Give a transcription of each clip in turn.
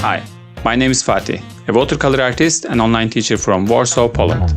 Hi, my name is Fatih, a watercolor artist and online teacher from Warsaw, Poland.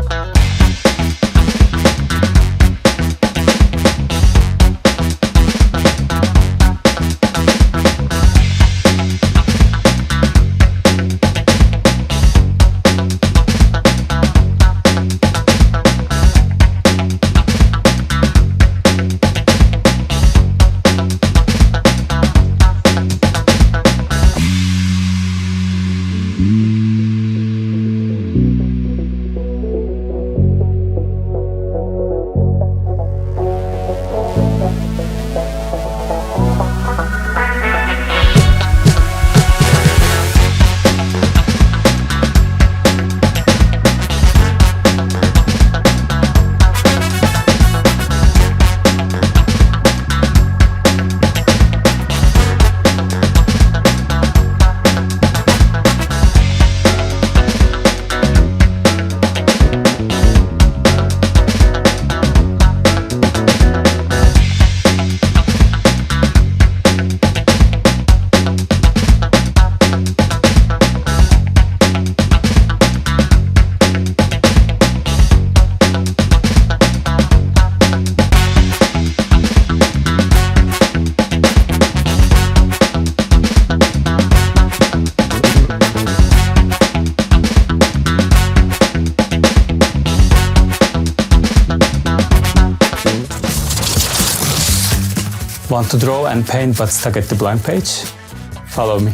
Want to draw and paint but stuck at the blank page? Follow me.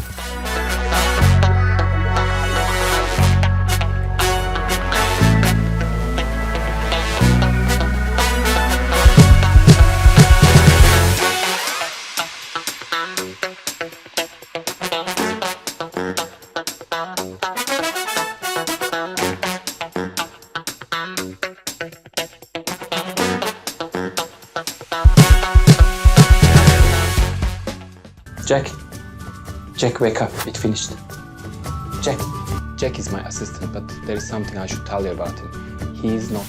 Jack, wake up. It finished. Jack is my assistant, but there is something I should tell you about him. He is not...